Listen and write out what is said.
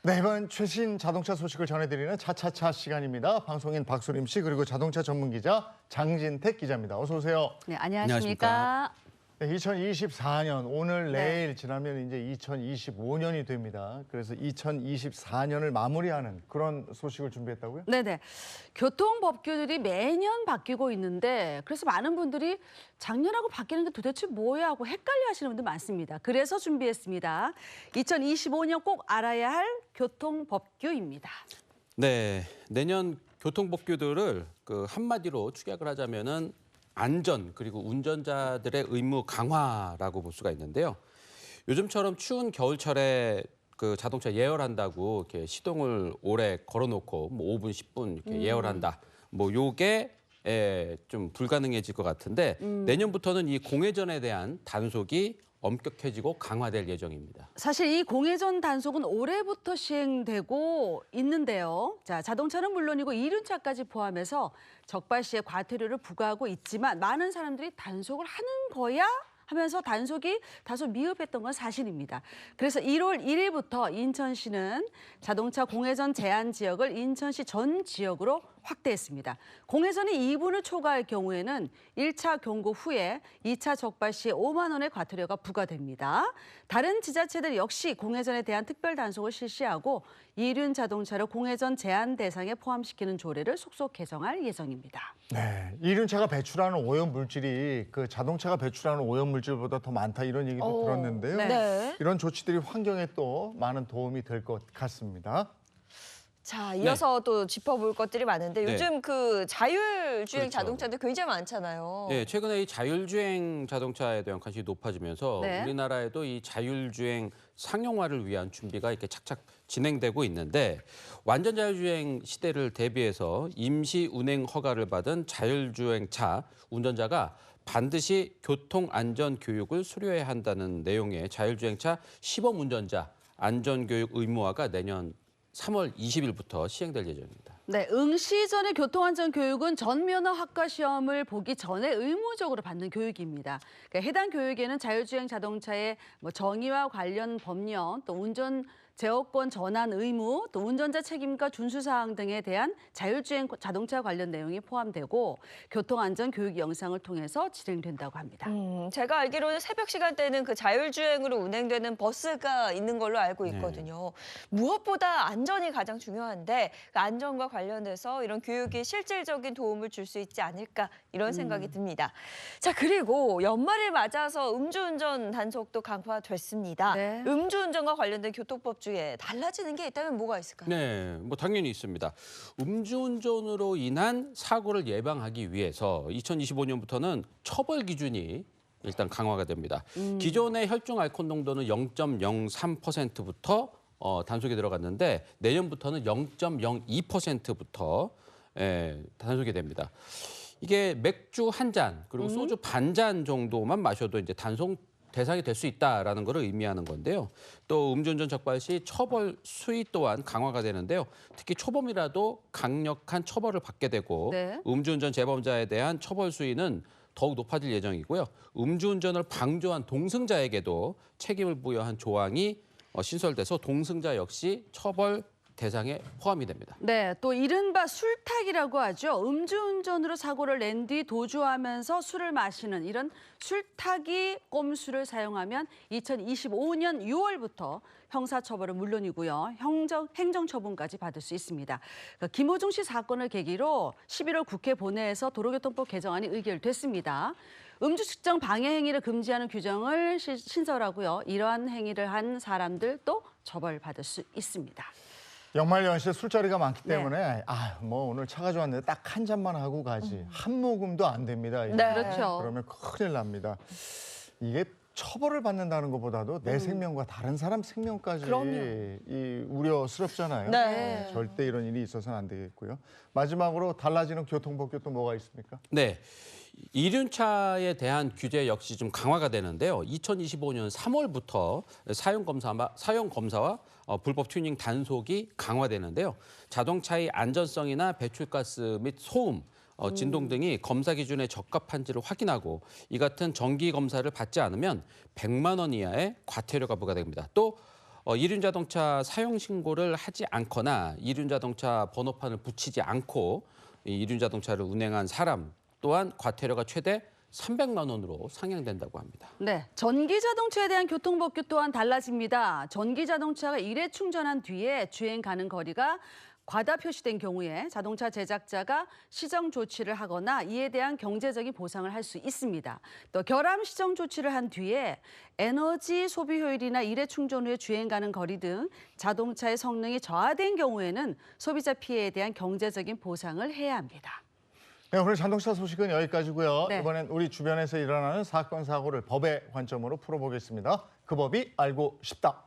네, 이번 최신 자동차 소식을 전해드리는 차차차 시간입니다. 방송인 박소림 씨 그리고 자동차 전문 기자 장진택 기자입니다. 어서 오세요. 네, 안녕하십니까. 네, 2024년 오늘 네. 내일 지나면 이제 2025년이 됩니다. 그래서 2024년을 마무리하는 그런 소식을 준비했다고요? 네네. 교통법규들이 매년 바뀌고 있는데 그래서 많은 분들이 작년하고 바뀌는 게 도대체 뭐야 하고 헷갈려 하시는 분들 많습니다. 그래서 준비했습니다. 2025년 꼭 알아야 할 교통법규입니다. 네, 내년 교통법규들을 한마디로 축약을 하자면은 안전 그리고 운전자들의 의무 강화라고 볼 수가 있는데요. 요즘처럼 추운 겨울철에 자동차 예열한다고 이렇게 시동을 오래 걸어놓고 뭐 5분, 10분 이렇게 예열한다. 뭐 요게 좀 불가능해질 것 같은데 내년부터는 이 공회전에 대한 단속이 엄격해지고 강화될 예정입니다. 사실 이 공회전 단속은 올해부터 시행되고 있는데요. 자, 자동차는 물론이고 이륜차까지 포함해서 적발 시에 과태료를 부과하고 있지만 많은 사람들이 단속을 하는 거야? 하면서 단속이 다소 미흡했던 건 사실입니다. 그래서 1월 1일부터 인천시는 자동차 공회전 제한 지역을 인천시 전 지역으로 확대했습니다. 공회전이 2분을 초과할 경우에는 1차 경고 후에 2차 적발 시에 5만 원의 과태료가 부과됩니다. 다른 지자체들 역시 공회전에 대한 특별 단속을 실시하고 이륜 자동차를 공회전 제한 대상에 포함시키는 조례를 속속 개정할 예정입니다. 네, 이륜차가 배출하는 오염 물질이 그 자동차가 배출하는 오염 물질보다 더 많다 이런 얘기도 들었는데요. 네. 이런 조치들이 환경에 또 많은 도움이 될 것 같습니다. 자, 이어서 또 짚어볼 것들이 많은데 네. 요즘 그 자율주행 그렇죠. 자동차들 굉장히 많잖아요. 네, 최근에 이 자율주행 자동차에 대한 관심이 높아지면서 네. 우리나라에도 이 자율주행 상용화를 위한 준비가 이렇게 착착 진행되고 있는데 완전 자율주행 시대를 대비해서 임시 운행 허가를 받은 자율주행차 운전자가 반드시 교통안전 교육을 수료해야 한다는 내용의 자율주행차 시범 운전자 안전교육 의무화가 내년 3월 20일부터 시행될 예정입니다. 네, 응시 전의 교통안전 교육은 전면허 학과 시험을 보기 전에 의무적으로 받는 교육입니다. 그러니까 해당 교육에는 자율주행 자동차의 정의와 관련 법령, 또 운전 제어권 전환 의무, 또 운전자 책임과 준수 사항 등에 대한 자율주행 자동차 관련 내용이 포함되고 교통안전 교육 영상을 통해서 진행된다고 합니다. 제가 알기로는 새벽 시간대는 그 자율주행으로 운행되는 버스가 있는 걸로 알고 있거든요. 무엇보다 안전이 가장 중요한데 그 안전과 관련해서 이런 교육이 실질적인 도움을 줄 수 있지 않을까 이런 생각이 듭니다. 자, 그리고 연말을 맞아서 음주운전 단속도 강화됐습니다. 네. 음주운전과 관련된 교통법 중에 달라지는 게 있다면 뭐가 있을까요? 네, 뭐 당연히 있습니다. 음주운전으로 인한 사고를 예방하기 위해서 2025년부터는 처벌 기준이 일단 강화가 됩니다. 기존의 혈중 알코올 농도는 0.03%부터 단속에 들어갔는데 내년부터는 0.02%부터 단속이 됩니다. 이게 맥주 한 잔 그리고 소주 반 잔 정도만 마셔도 이제 단속 대상이 될 수 있다라는 것을 의미하는 건데요. 또 음주운전 적발 시 처벌 수위 또한 강화가 되는데요. 특히 초범이라도 강력한 처벌을 받게 되고 네. 음주운전 재범자에 대한 처벌 수위는 더욱 높아질 예정이고요. 음주운전을 방조한 동승자에게도 책임을 부여한 조항이 신설돼서 동승자 역시 처벌 대상에 포함이 됩니다. 네, 또 이른바 술탁이라고 하죠. 음주운전으로 사고를 낸 뒤 도주하면서 술을 마시는 이런 술타기 꼼수를 사용하면 2025년 6월부터 형사처벌은 물론이고요. 행정처분까지 받을 수 있습니다. 그러니까 김호중 씨 사건을 계기로 11월 국회 본회에서 도로교통법 개정안이 의결됐습니다. 음주 측정 방해 행위를 금지하는 규정을 신설하고요. 이러한 행위를 한 사람들도 처벌받을 수 있습니다. 연말 연시에 술자리가 많기 네. 때문에 뭐 오늘 차가 좋았는데 딱 한 잔만 하고 가지 한 모금도 안 됩니다. 이제. 네. 그렇죠. 그러면 큰일 납니다. 이게 처벌을 받는다는 것보다도 내 생명과 다른 사람 생명까지 그럼요. 우려스럽잖아요. 네. 절대 이런 일이 있어서는 안 되겠고요. 마지막으로 달라지는 교통법규 또 뭐가 있습니까? 네. 이륜차에 대한 규제 역시 좀 강화가 되는데요. 2025년 3월부터 사용 검사와 불법 튜닝 단속이 강화되는데요. 자동차의 안전성이나 배출가스 및 소음, 진동 등이 검사 기준에 적합한지를 확인하고 이 같은 정기 검사를 받지 않으면 100만 원 이하의 과태료가 부과됩니다. 또 이륜 자동차 사용 신고를 하지 않거나 이륜 자동차 번호판을 붙이지 않고 이 이륜 자동차를 운행한 사람 또한 과태료가 최대 300만 원으로 상향된다고 합니다. 네, 전기 자동차에 대한 교통법규 또한 달라집니다. 전기 자동차가 1회 충전한 뒤에 주행 가는 거리가 과다 표시된 경우에 자동차 제작자가 시정 조치를 하거나 이에 대한 경제적인 보상을 할 수 있습니다. 또 결함 시정 조치를 한 뒤에 에너지 소비 효율이나 1회 충전 후에 주행 가는 거리 등 자동차의 성능이 저하된 경우에는 소비자 피해에 대한 경제적인 보상을 해야 합니다. 네, 오늘 자동차 소식은 여기까지고요. 네. 이번엔 우리 주변에서 일어나는 사건, 사고를 법의 관점으로 풀어보겠습니다. 그 법이 알고 싶다.